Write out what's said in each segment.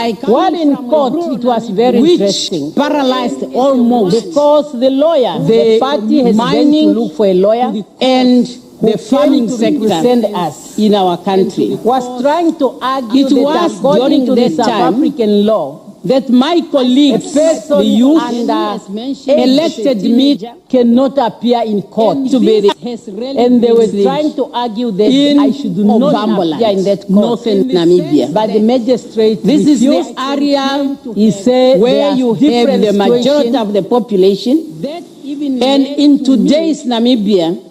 like While in court, it was very interesting, paralyzed almost because the lawyer, the party has been to look for a lawyer, and the farming sector represent us in our country was trying to argue It was according to the during South that time African law, that my colleagues, the youth, elected me cannot appear in court to be and they were trying to argue that I should not appear in that court. northern Namibia. But the magistrate This is the refused. area He said where you have different the majority situation of the population, and in today's Namibia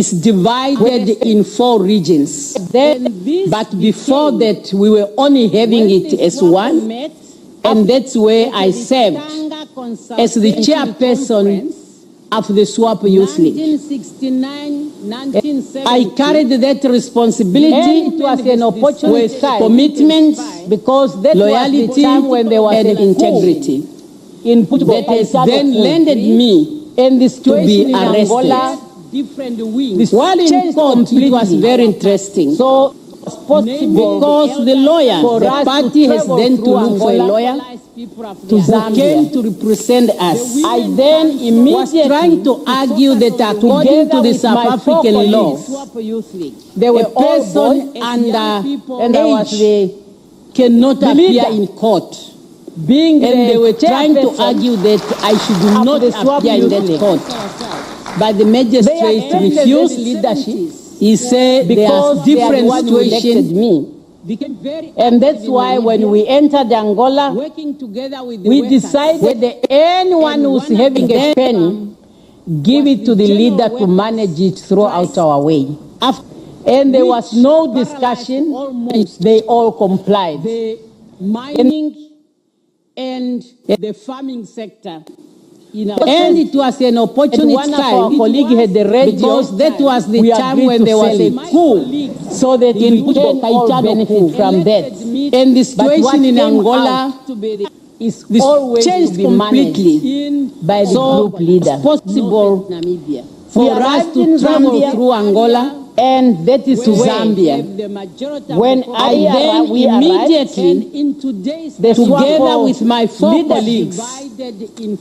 is divided in 4 regions. But before that, we were only having it as one, and that's where I served as the chairperson of the Swap Youth League. 1969, 1970. I carried that responsibility And it was an opportunity with commitment, because that loyalty, was the time when there was and a integrity in Portugal that has then landed me and the to situation be in arrested. Angola, Different this wings. While in changed court, it completely. was very interesting. So it's possible Because the lawyer, for the us to party has travel then to through look for a Angola lawyer to who Zambia. came to represent us. I then Was immediately trying to argue that according to together the with South my 4 African law, colleagues, they were a all person born under and I was age the cannot the appear leader. in court. being And the they were trying to chairperson argue that I should of not the Swap appear in Youth that League. court. But the They magistrate attempted refused. leadership He said there are because they are the different one who elected situations. me. And that's why when we entered Angola, Working together with the we workers, decided that anyone who's having a penny, give it to the leader to manage it throughout our way. And there was no discussion. They all complied. the mining and the farming sector. And it was an opportunity One of our time colleagues had the radio. because that was the We time agreed when to there was sell a it. coup. So that In we can all Kaitano benefit coup. from that. And the But what situation in came Angola is this always to changed be managed completely. by the So group leader. it's possible We for us arrived in to travel Zambia, through Angola and that is to where Zambia. When we immediately, the together Swapo with my 4 leadership colleagues,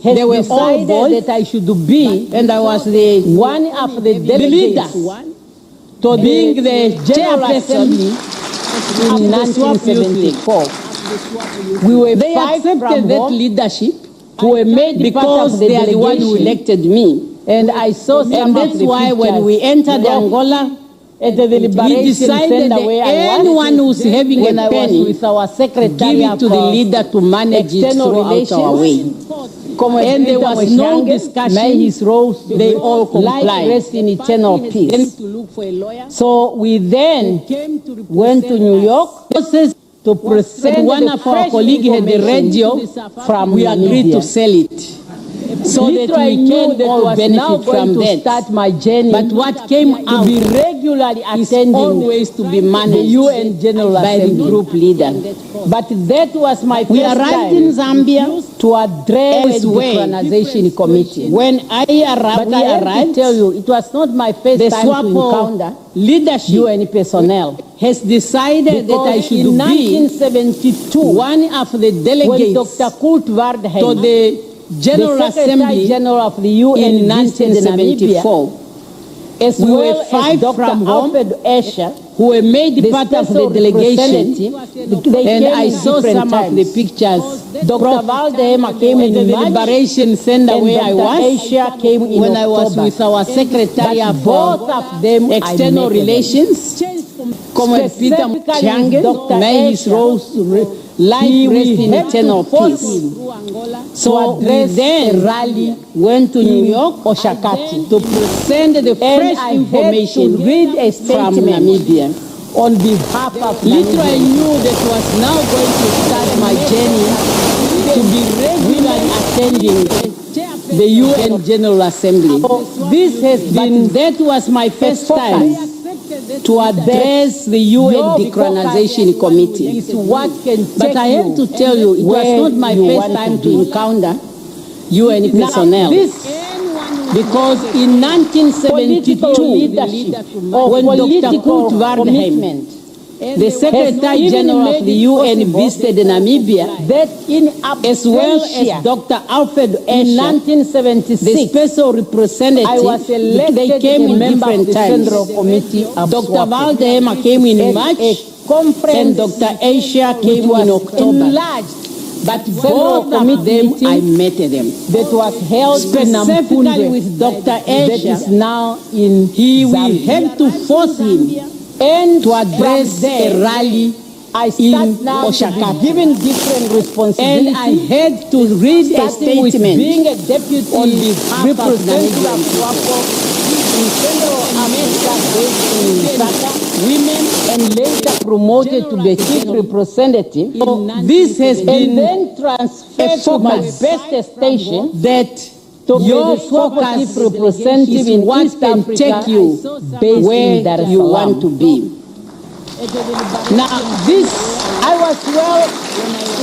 has they were all decided boys, that I should be and I was the one of the leader delegates to being the General chairperson Assembly of in the Swap Youth League. 1974. We were They 5 accepted from that home leadership who were made part because of the they are the one who delegation. elected me. And I saw some And of that's the why when pictures we entered Angola, at the we deliberation decided center that where I anyone was, who's having when a I was penny, with our secretary give it to the leader to manage it external throughout our way. And there was no discussion. May his rose, They all complied. life rest in eternal peace. So we then went to New York to present one the of our fresh colleagues had the radio. from We agreed Namibia. to sell it so that Little I we knew can that all was now benefit going from to that. start my journey. But what came to out be regularly is attending always to be the managed UN General by the Assembly. group leader. But that was my We first arrived time in Zambia to address the Elsewhere. decolonization committee. when I arrived. But I have to tell you, it was not my first The time to Swapo encounter leadership UN personnel. has decided that I Because should in be 1972, one of the when delegates Dr. Kurt to Wardheim, the General the Secretary Assembly General of the UN in visited Namibia, 1974, as We were well as 5 Dr. from home, Alfred Escher, who were made the part of the special delegation, representative. They and came I in saw different some of the times. pictures. Dr. Wardheim came at in the March, Liberation Center and where I Dr. was Escher came in when I was October. with our Secretary But of both of them I External met them. Relations, Comrade Peter Specifically Mchange, Dr. may his Escher, life rest in had to eternal force peace. him So we address then a rally went to New in York Oshakati. to present the And fresh I had information to read a from statement Namibia. on behalf of Little I Namibia. knew that was now going to start my journey to be regularly attending the UN General Assembly. This has been But that was my first focus time to address the UN Your Decolonization focus Committee. is what can take But I have to tell you, it was where not my you first want time to to be. encounter UN Now, personnel. this Because in political 1972, leadership or when Dr. political Kurt Wardheim commitment The Secretary General of the UN visited Namibia, that in as well as Dr. Alfred in 1976, the special representative. I was elected they came in member of different the times. Central Committee of Dr. Waldheim came in March, and Dr. Asia came in October. But both of them, I met them. That was held specifically with Dr. Asia. That is now in we had to force him and to address a rally in Oshaka, given different responsibilities. And I had to read a statement being a deputy on behalf representative of SWAPO in Central America, based in Lusaka, women, and later promoted to the chief representative. So this has been and then transferred to my best station that to your be the SWAPO chief focus representative is in what East can Africa, take you based where in Dar es you Salaam. want to be. Now, this I was well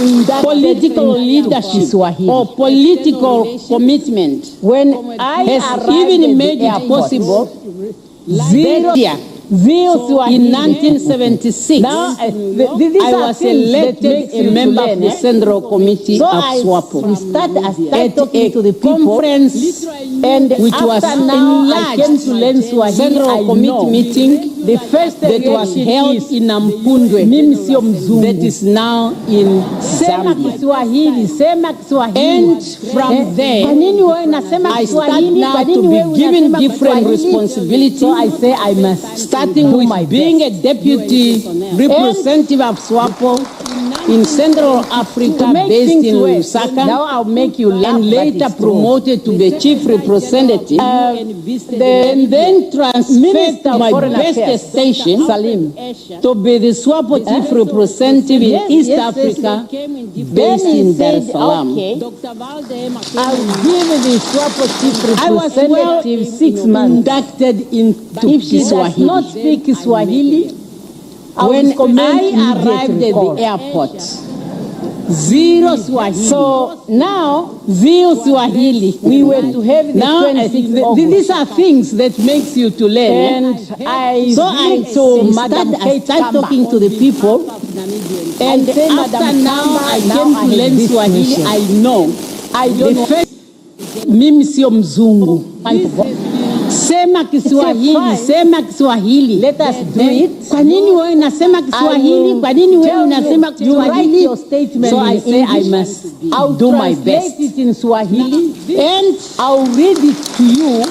in that political leadership or political commitment when I has arrived even at made the it airport, possible zero in 1976, now, I was elected a member of the Central Committee so of SWAPO. I started At talking a to the people, conference and which was after now I came enlarged to learn Swahili. Central Committee meeting the first that was held in Nampundwe, that is now in Sema Zambia. Kiswahili, sema Kiswahili. And from there, kwa nini wewe unasema I start Kiswahili? now Kwa to nini wewe be given unasema different Kiswahili? responsibilities. So I say I must starting do with my being best. a deputy representative of SWAPO in Central Africa, To make based things in worse, Lusaka, now I'll make you laugh, and but later it's true. promoted to the chief representative, and then transferred Minister to of my Foreign best Affairs, station, Salim, to be the SWAPO chief representative Yes, in East yes, Africa, Then based he in Dar said, es Salaam. okay, I'll give the SWAPO chief I was well representative 6 months. inducted into If she does Swahili. not speak Swahili, I will When recommend I arrived immediate at recall. the airport, zero Swahili. So now Zero Swahili. we were to have the Now, 26th August. these are things that makes you to learn. And I So I to Madam started Kate talking to the people, and say, after Madam now Kamba, I now came I to have learn this Swahili. mission. I know. I don't know. First, mimi sio mzungu. Sema Kiswahili, fine. sema Kiswahili. Let us do it. Kwa nini wewe unasema Kiswahili? Kwa nini wewe unasema you write Kiswahili? your statement So I in say I English. must I'll do my translate best. it in Swahili, And I'll read it to you,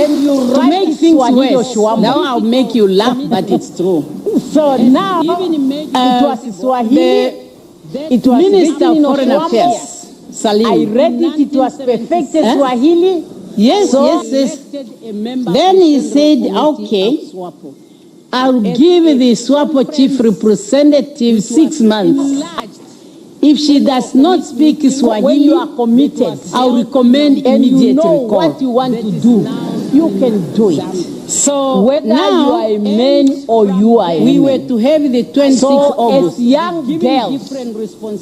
and you to write make it things Swahili worse, Oshwambo. now I'll make you laugh, but it's true. So now it was Swahili. It was Minister written in of Foreign Oshwambo. Affairs, Salim. I read it. It was perfected Swahili. Yes, So- yes, yes. Then he said, okay, I'll give the SWAPO chief representative 6 months. If she does not speak When Swahili, you are committed I'll recommend and you immediate know recall. what you want to do, you can do it. So Whether now, you are a man or you are a we woman. were to have the 26th So August. as young girls,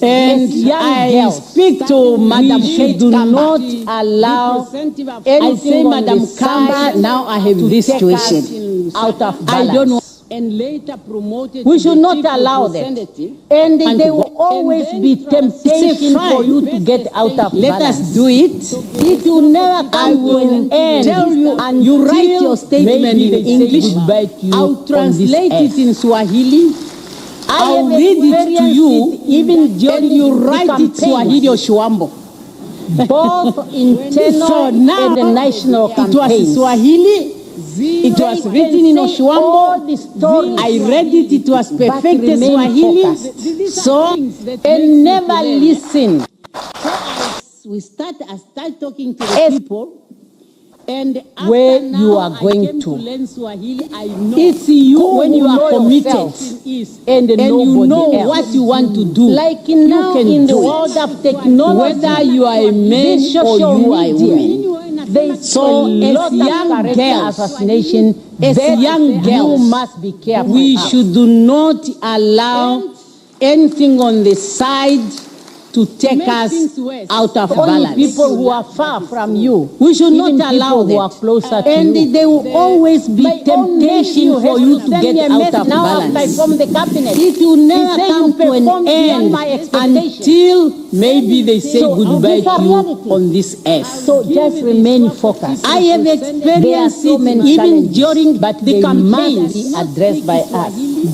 And as young I girls, speak to Madam we Kate do Kamba. not allow I anything say, on Madam the Kamba, side now I have to this take situation. us out of I balance. don't know. And later promoted We to should the not chief allow that. representative. And And there go- will always and be then temptation fine. for you to get out of Let balance. us do it. It will never I come to will an end. tell you, until you write your statement maybe in they say English. goodbye to you I'll on this translate it earth. in Swahili. I'll have read it to experienced you, it even during and you the write it campaign. Swahili Oshwambo. Both internal So now, and the national it was campaigns. Swahili. It was They written can in say all Oshwambo. the stories, I read it. It was perfected remain Swahili. focused. So and never listen. I start talking to the people, and after Where now, you are going I came to. learn Swahili. I know It's you when who you are know committed yourself and and you nobody know else. what you want to do. Like now can in the do it. world of technology, Whether you are a man this or social you are a media, woman. there's So a lot as of young character girls, assassination. as that young you girls, must be careful. We of. should do not allow anything on the side to take us out of balance. People who are far from you. We should not allow that. Who are closer to and you. there will always be temptation for you to get out of balance. It will never come to an end until maybe they say goodbye to you on this earth. So just remain focused. I have experienced it even during the campaigns be addressed by us.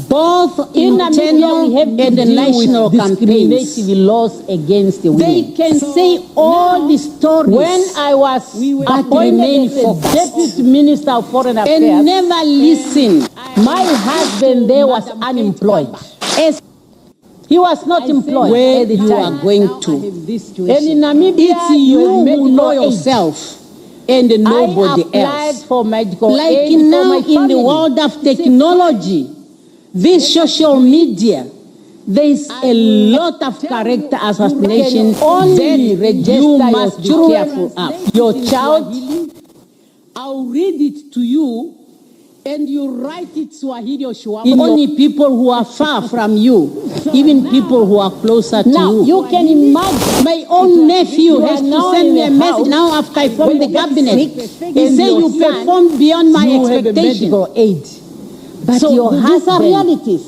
Both In internal Namibia, we have and the national campaigns. discriminative laws against the women. They can say all the stories. When I was appointed as a deputy minister of foreign affairs, and never listen. my husband there was unemployed. He was not employed Where at the you time. are going to. And in Namibia, It's you who medical know aid. yourself and nobody I applied else. for medical Like aid for now my in the family. world of technology, this social media, there is a lot of character assassination only that register you your must be children, careful of. your child. I'll read it to you, and you write it Swahili or Shwahili. Only people who are far from you, even people who are closer to Now, you. you can imagine. My own nephew You has are to now send in me a a message house now after I formed the when you get cabinet. sick He and said your you son, performed beyond my you have a expectation. medical aid. But So your these are husband, realities.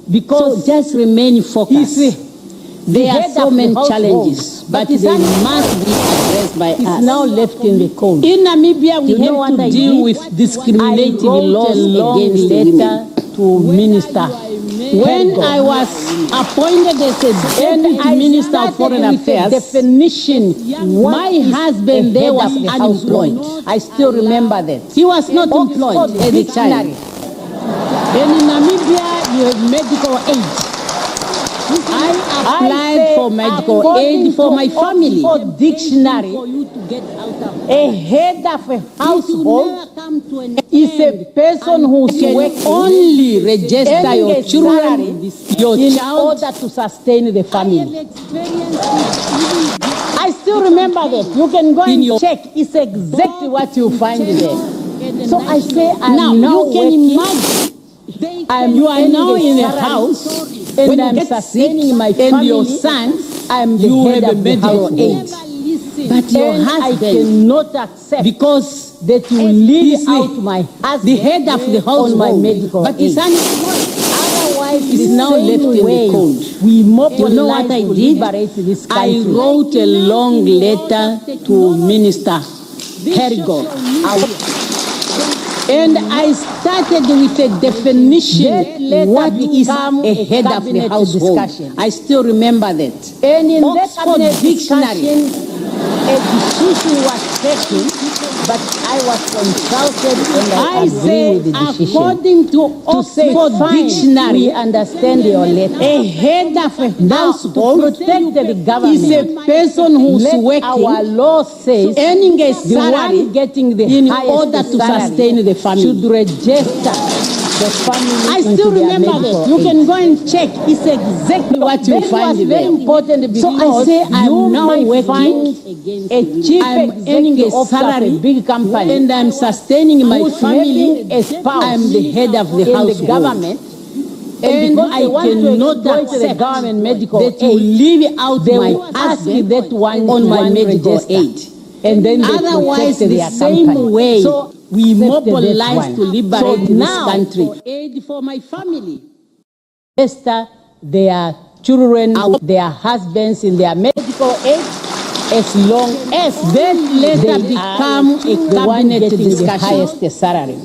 because just remain focused. There are head so of the many household, challenges, but but they must be addressed by It's us. now left in the cold. In Namibia, we You know have what to I deal did? with discriminative I wrote laws a long against letter women. to Minister. When I was appointed as a deputy minister of foreign affairs, definition. my husband there was unemployed. I still remember that. He was not employed Oxford at the time. Dictionary. And in Namibia, you have medical aid. I applied for medical aid for my family. For dictionary, a head of a household is a person who's can working only register earning your a children, salary your in child. order to sustain the family. I still remember that. You can go and check. It's exactly what you find there. So I say, I'm now you can working. imagine. You are now in a house and when I'm you get sustaining sick my and family. your sons, I'm the you head have a of the medical household. aid. But your And I husband, cannot accept because that you leave he's out my husband, the head of the household, on my medical but his aid. son Otherwise, is now left in the cold. We mobilize You know what I to did? liberate this I country. wrote a long letter to Minister Hergo. And I started with a definition. What is a head of the household? Discussion. I still remember that. And in that Oxford cabinet Dictionary. discussion, a decision was taken, but I was consulted and I I agree say, with the decision. according to Say, Oxford fine, Dictionary, we understand your letter. a head of a Now, household to protect the government, is a person who's let working, our law says earning a the salary one getting the in highest order to salary sustain the family. should register the family I into still their remember medical that. You aid. can go and check. It's exactly what you That find was very there. important because So I say you I'm now might working. find a chief I'm earning a executive officer of salary a big company and I'm sustaining my who's family. having a spouse I'm the head of the in household. the government. And because I they want to cannot exploit the accept government medical that you aid, leave out they my will ask husband that one on to my one medical register. aid. And then they Otherwise, protect the their same company. way So we accepted mobilize that to one. liberate So this now, country. Aid for my family. register their children, their husbands in their medical aid, as long as That letter they become are a the one cabinet getting the discussion. highest salary.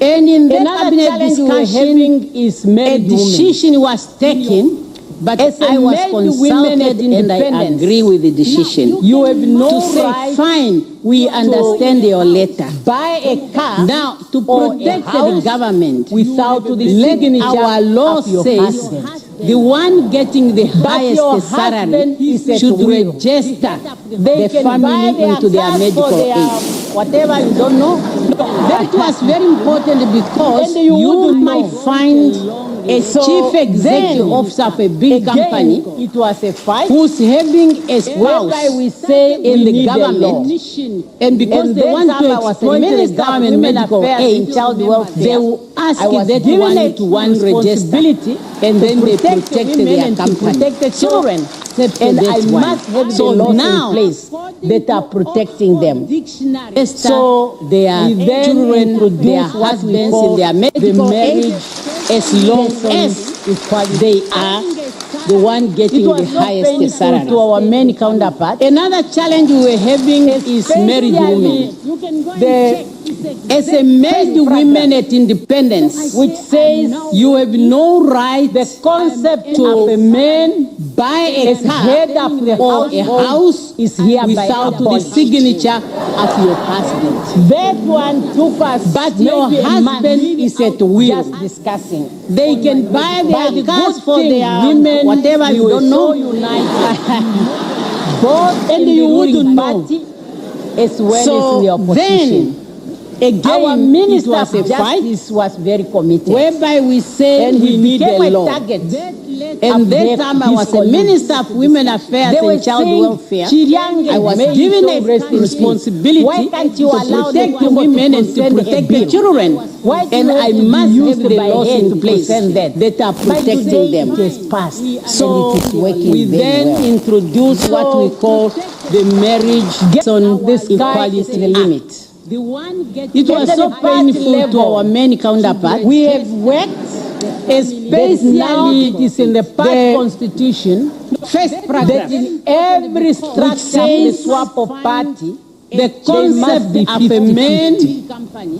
And in that Another cabinet challenge we were discussion, having is a married women. decision was taken, but As a I was married women consulted at and I independence, agree with the decision. You have no to say, right fine, we understand your letter. buy a car Now, to or a protect the house government, without the let signature our law of your says husband. the one getting the your highest salary husband is at should will. register They the can buy family their into their cars medical for their aid. whatever you don't know. That was very important because And you you wouldn't might know. find a So chief executive then, officer of a big Again, company it was a fight who's having a whereby spouse we say in we the need a government, law. and because And they then want after I to was exploit the Minister of government Women medical Affairs aid, and Child Welfare, they will ask I was that given a one-to-one register, responsibility and to then they protect the protect women their and to company. protect the children. and I must have the laws in place that are protecting them. So their children, their husbands, in their medical age, as long as they are the one getting the highest salary. To our men counterparts. Another challenge we were having is married women. As a married women at independence, which says you have no right, the concept to of a man buy a car head of the or a house is here without the signature of your husband. That one took us, but your husband is at will. Just discussing. They can buy their cars for their women, whatever you don't know. Both and you wouldn't know. As well as in the opposition. Again, our Minister of Justice was very committed, whereby we say and we need a law. Target. And that time I was a Minister of Women Affairs and Child Welfare. I was given a responsibility to protect the women and to protect the children. And I must have the laws in place that are protecting them. So we then introduced what we call the marriage on equality limit. It was so painful to our many counterparts. We have worked, especially it is in the past constitution, first program, that in every structure of the swap of party, the concept of a man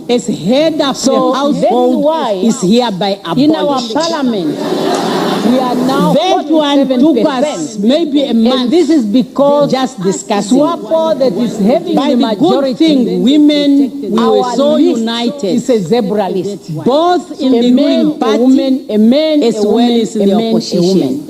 as head of the household is hereby abolished. In our parliament, we are now that one took us maybe a month. And this is because just discussing. SWAPO that is having by the majority, good thing, women we were so united. It's a zebra list. Both in the ruling party, a man, as well as in the opposition.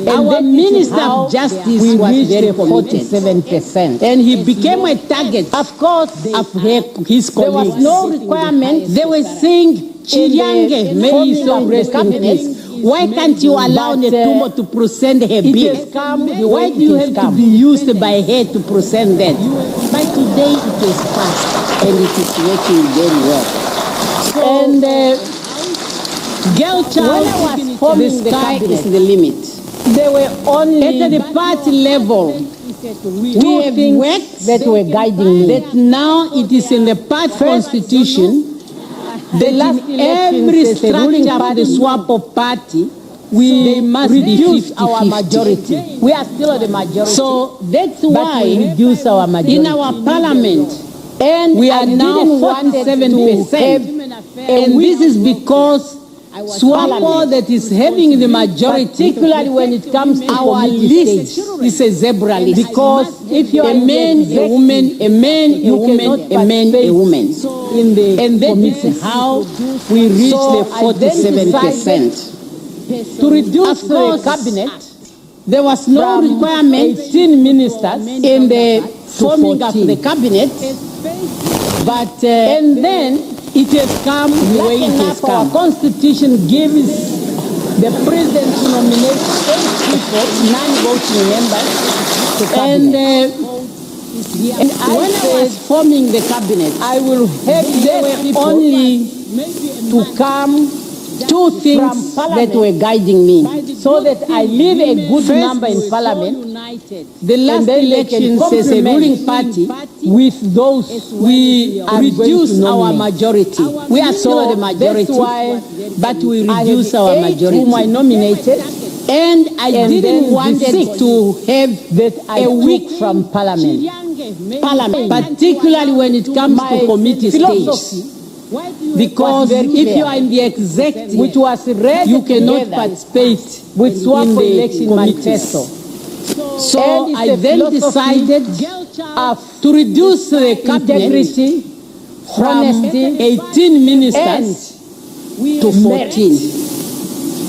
Our Minister of Justice was very committed, 47%, and he became a target, of course, of his colleagues. There was no requirement. They were saying, Chiriange, may he so rest in peace. Why can't you allow Netumbo to present her bill? Why do you have to be used by her to present that? But today it is passed, and it is working very well. And girl child, the sky is the limit. They were only at the party level. We have things that were guiding me. That now it is in the party constitution that in every structure of the swap of party, they must reduce our majority. We are still the majority. So that's why we reduce our majority. In our parliament, and we are now 47%. And this is because SWAPO that is having the majority, particularly when it comes to our list, is a zebra list. Because if you are a man, a woman, a man, a woman, a man, a woman. And that is how we reach the 47%. To reduce the cabinet, there was no requirement 18 ministers in the forming of the cabinet, but and then it has come the way it has come. Our constitution gives the president to nominate 8 people, 9 voting members to cabinet. And when I was forming the cabinet, I will have there were only to come 2 things that were guiding me, so that I leave a good number in parliament. The last elections as a ruling party, with those we reduce our majority. We are still the majority, but we reduce our majority. Whom I nominated, and I didn't want to have that I a week from parliament, particularly when it comes to committee stage. Because if you are in the executive, which was read you cannot participate with in the election manifesto. So I then decided to reduce the cabinet from 18 ministers to 14.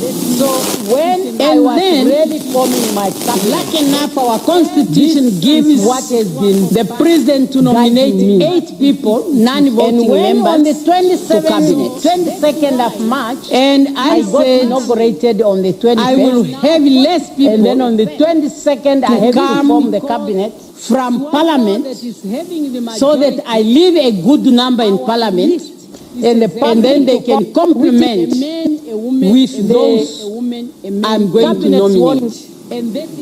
So when I was really forming my cabinet, lucky enough, our constitution gives what has been the president to nominate 8 people, non-voting members, on the to cabinet. 22nd of March, and I got said inaugurated on the 25th. I will have less people, and then on the 22nd, I have to form the cabinet from parliament, so that I leave a good number in parliament, and then they can complement with those I'm going to nominate.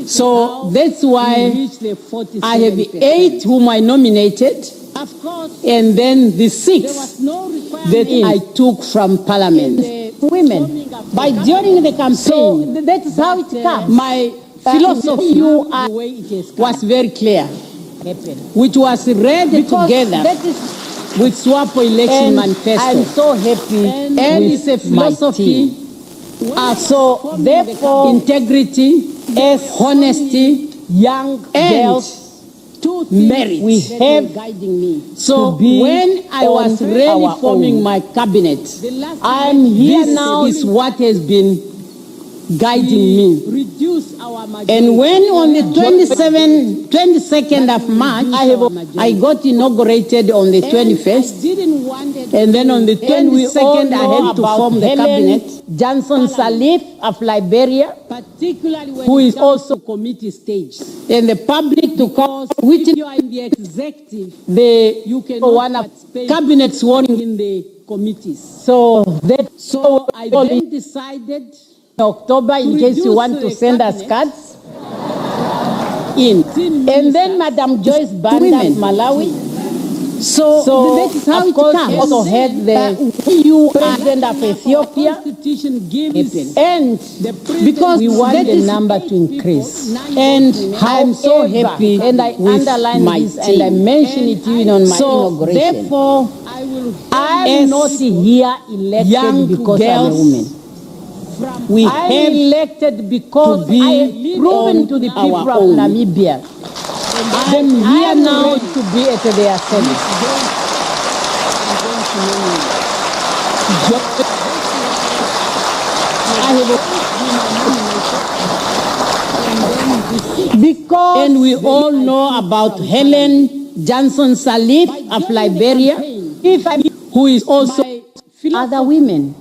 So that's why I have 8 whom I nominated, and then the 6 that I took from Parliament. Women. But during the campaign, so that is how it comes. My philosophy was very clear, which was read together with SWAPO election manifesto. I'm so happy and it's a philosophy so therefore integrity, honesty, young girls, merit. We have guiding me. So when I was really forming my cabinet, I'm here now. This is what has been guiding me. And when on the 22nd of March, I got inaugurated on the 21st, and then on the 22nd I had to form the cabinet. Johnson Sirleaf of Liberia, who is also committee stage, and the public to cause, which you are in the executive, you can cabinet sworn in the committees. So I then decided October, in case you want to send us cards. And then Madam Joyce Banda of Malawi. So that is how of course, we also had the president of Ethiopia. And because we want the number to increase. And I'm so happy and I underline this and I mention it even on my inauguration. Therefore, I'm not here elected because I'm a woman. We I'm have elected because I have proven to the people of Namibia. I'm here now to be at their service. Because and we all know about Helen Johnson Sirleaf of Liberia, who is also other women.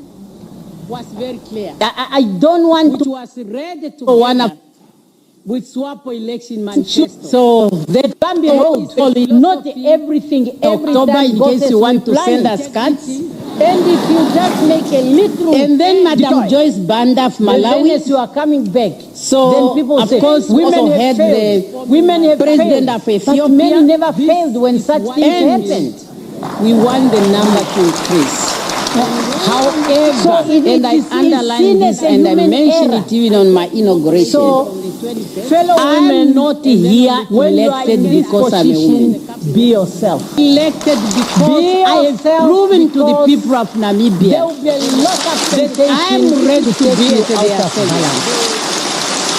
Was very clear. I don't want to was ready to one up with SWAPO election manifesto. So that can be road. Not everything every October, time in case you want to send us cards. And if you just make a little, and then Madam Joyce Banda of Malawi, you are coming back. So then people of say, course, women also have had failed. the Women have president failed. of Ethiopia. But men never failed when such things happened. We want the number to increase. However, and I underline this and I mention it even on my inauguration. So, fellow women, I'm not here elected because I'm a woman. Be yourself. Elected because I have proven to the people of Namibia there will be a lot of that I'm ready to be at their service.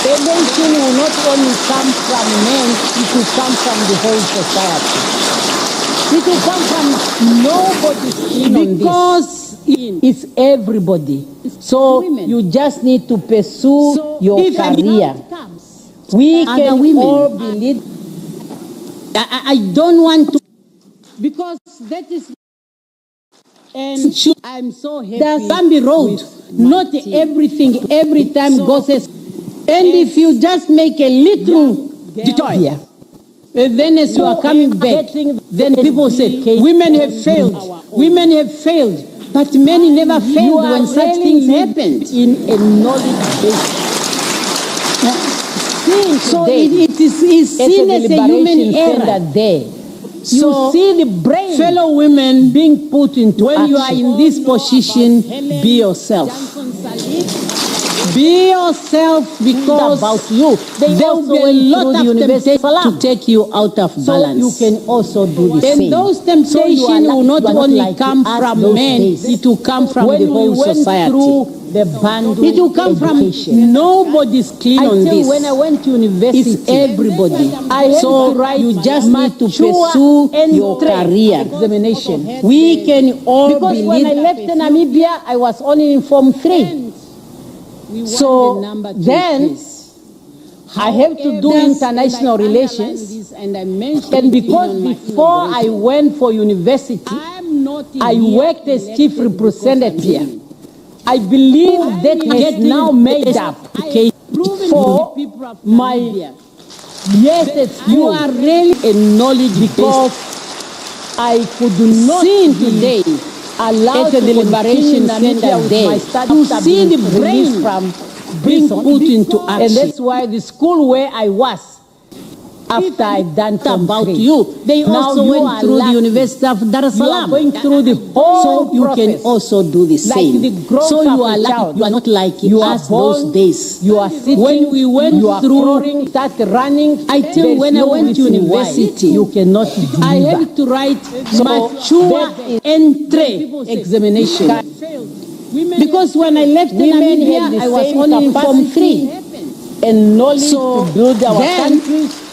The nation will not only come from men, it will come from the whole society. It will come from nobody's skin because it's everybody. So you just need to pursue your career. We can all believe. I don't want to, because that is, and I'm so happy. There's Bambi Road. Not everything every time goes. And if you just make a little detour, then as you are coming back, then people say, women have failed. Women have failed. But many never failed when such things happened. In a knowledge base. So it is seen as a human error. There. So you see the brain, fellow women, being put into when action. you are in this position, be yourself. Be yourself, because about you. There will be a lot of temptation to take you out of balance. So you can also do the same. And those temptations will not only come from men, it will come from the whole society. The bundle it will come education. From nobody's clean on this. When I went to university, it's everybody. So you just need to pursue your career. Examination. We can all because when I left Namibia, I was only in Form 3. So then I have to do international relations, and because before I went for university, I worked as chief representative. I believe that has now made up for my yes, you are really a knowledge because I could not see today allowed at the Liberation Center day to see the brain from being put into action. And that's why the school where I was, after I've done about three, you, they now also went through the University of Dar es You are Salaam. going through the whole So you process. can also do the same. the growth So you of are a lucky. child. You are not like You are us born, those days. You are sitting. When we went you are through, crawling, start running. I tell you, when I went to university, you cannot I deliver. had to write So mature that entry examination. Because when I left Women Namibia, have the I was same only in Form capacity 3. and knowledge So to build our then countries,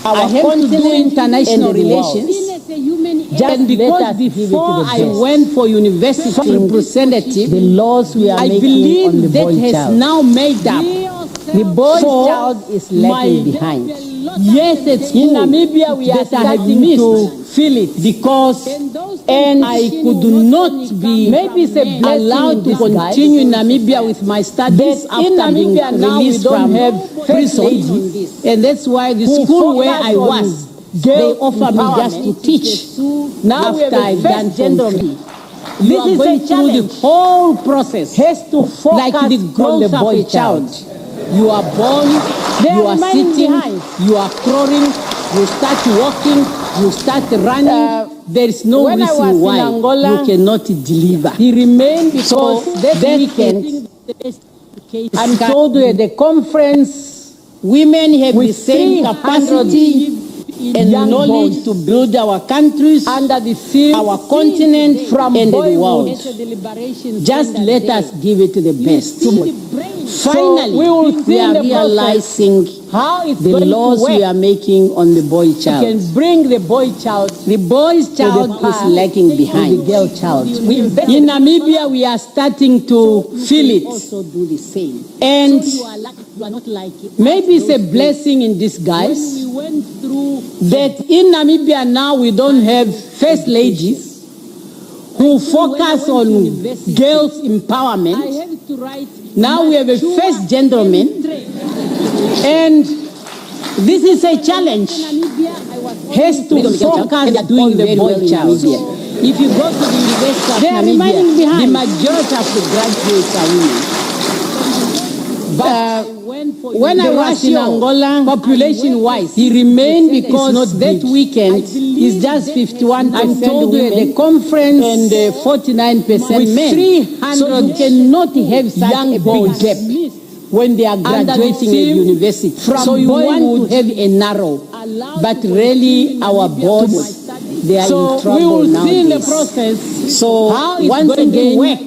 I our have to do continent, international and the world. relations. Just And let because us give it to before the I best. went for university representative, The laws we are I making on the believe that boy has child. now made up. The boy for child is my- lagging behind. Yes, it's In true Namibia, we are that I have starting missed to feel it because and I could not be maybe it's a blessing allowed in to disguise continue in Namibia with my studies that after in being Namibia now we released don't from have first prison. ladies And that's why the who school where focus I on was, they girl offer me just to empowerment. teach. Now we have after a I've first done Form gentleman. 3. This You are is going a through the challenge. whole process. Has to focus Like the on the growth of boy a child. You are born, They you are are remaining sitting, behind. you are crawling, you start walking, you start running. There is no when I was reason in why Angola, you cannot deliver. He remained because So that that weekend, I'm I'm told at the conference, women have with the same 300 capacity and young knowledge boys to build our countries, under the field, our continent, from and the boyhood. world. Just let us give it the best. Finally, we will see we in are the process realizing how it's the going laws to work. we are making on the boy We child. can bring the boy child The boy's child the is path lagging to behind. the girl child. In Namibia, we are starting to feel it. Also do the same. And You are not like it. maybe it's a blessing in disguise We went through that in Namibia now we don't have first ladies who focus on girls' empowerment. I have to write. Now we have a first gentleman, and this is a challenge. Has to focus on the boy child. If you go to the University of They are Namibia, remaining behind. the majority of the graduates are women. But when I was in Angola, population-wise, he remained because that weekend is just 51%. I'm told you at the conference and 49% men. 300 so you cannot have such young a big gap when they are graduating at university. So you want to have a narrow, but really our boys, they are in trouble we will nowadays. see in the process So how it's once going again, to work.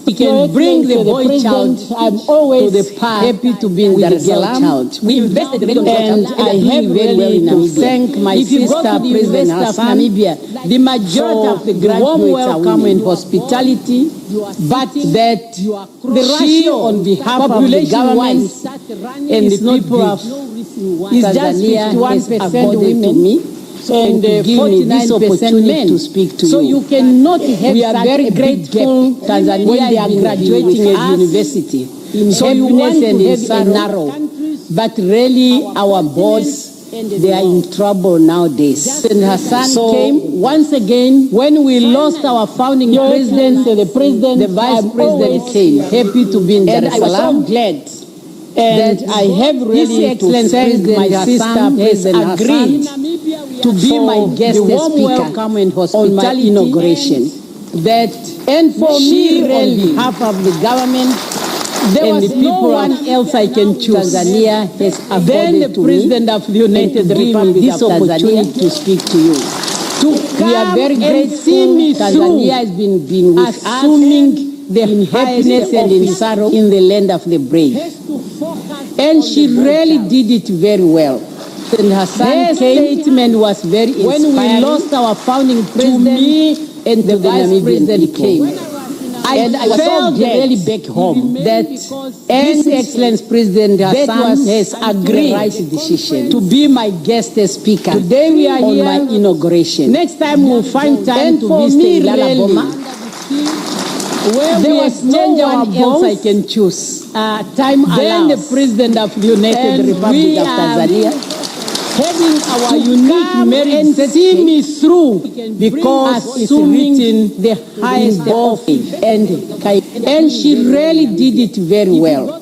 we can bring the boy child I'm always to the path happy to be with in the girl child. We invested very well And and I I have have very well in really Namibia. to Thank my If you go sister, to the President University of Hassan, Namibia, the majority of the warm graduates are welcome women. and hospitality, But that the ratio on behalf of the population government wise and the is not people big. of It's just Tanzania has 51% accorded to women me and and to give me this 49% opportunity men. to speak to So you. you cannot have We are such very a big grateful gap. Tanzania When they are has been graduating with at us university. So you happiness want and to in have a sorrow. narrow, but really our boys, they are in trouble nowadays. And Hassan came once again when we lost our founding president, the vice president came, happy to be in Dar es Salaam. Glad. And I have really to thank my sister, has agreed to be my guest speaker welcome and on my inauguration. That and for me, really, on behalf of the government, there was the people no one else I can choose. Tanzania has then the president of the United Republic this of opportunity to speak to you. We are very grateful. Tanzania has been with assuming the happiness and in sorrow in the land of the brave. And she really did it very well. And her statement was very inspiring. When we lost our founding president and the vice president came. I felt really back home that His Excellency President Hassan has agreed right decision to be my guest speaker. Today we are on here my inauguration. Next time we'll find time to visit Lalaboma. There was no one else I can choose. Time then the President of the United Republic of Tanzania having our unique merit and see me through because it's written the highest of and And she really did it very well.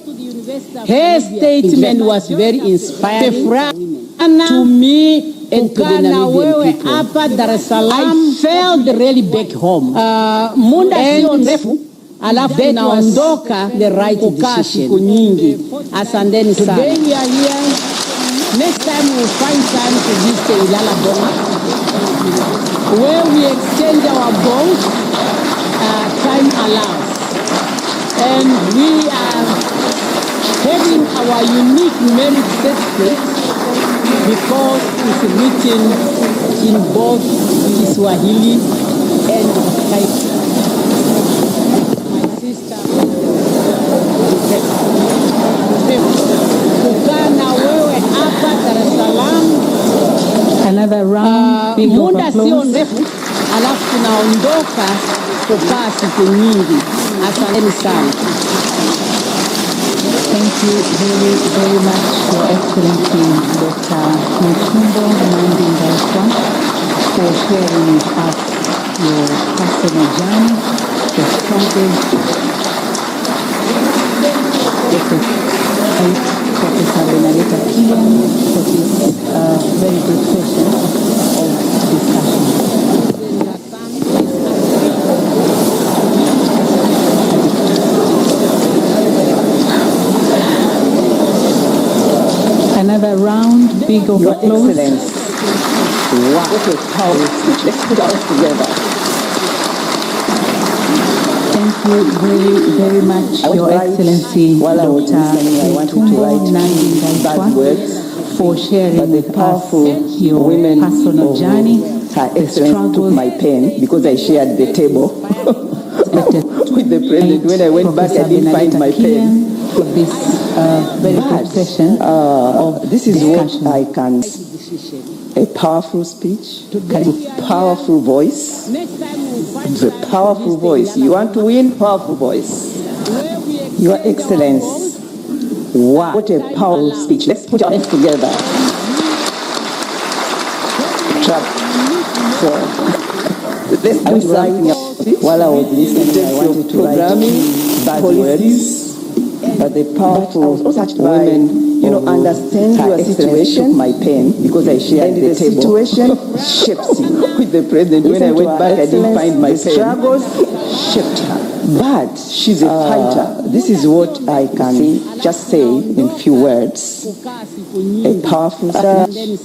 Her statement was very inspiring to me and to the Namibian people. I felt really back home. Muda sio mrefu alafu tunaondoka the right decision. Asanteni sana. Today we are here. Next time we will find time to visit Ilala Bonga, where we exchange our bonds, time allows. And we are having our unique merit certificate because it's written in both Kiswahili and Kiswahili. My sister, kukaa wewe hapa Dar es Salaam. Another round, muda sio mrefu alafu tunaondoka kukaa siku nyingi. Asanteni sana. Thank you very, very much, Your Excellency Dr. Netumbo Nandi-Ndaitwah, for sharing with us your personal journey, the struggles. Professor Benedetta Kian for this very good session of discussion. Another round, big of applause. Your Excellency. Wow, what a powerful speech. Let's put ours together. Thank you very, very much, Your Excellency Dr. Netumbo Nandi-Ndaitwah, for sharing with us your personal journey. Her Excellency took my pen because I shared the table with the President. When I went back, I didn't find my pen. For this very good session of this is discussion. what I can. A powerful speech, a powerful voice. It's a powerful voice. You want to win? Powerful voice. Your Excellency. Wow, what a powerful speech. Let's put our hands together. So, let's do something else. While I was listening, I wanted to write policies. But the powerful women, understand your situation. My pen because I shared the table. Situation shapes you. With the President, when I went back, I didn't find my pen. The struggles shaped her, but she's a fighter. This is what I can just say in few words. A powerful speech,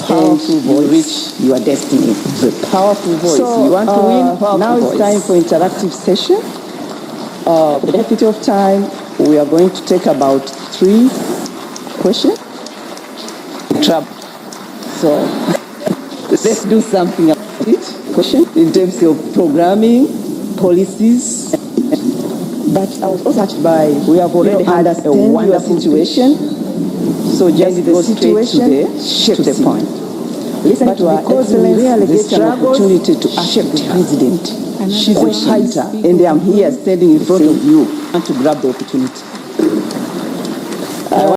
powerful voice. Reach your destiny. The powerful voice. So, you want to win? Powerful now it's time for interactive session. For the benefit of time, we are going to take about 3 questions. So let's do something about it. Question in terms of programming, policies. But I was also touched by we have already had a wonderful situation. So just go straight to the point. Listen to our Excellency. This is an opportunity to shape the President. She's a fighter, and I'm here standing in front of you and to grab the opportunity.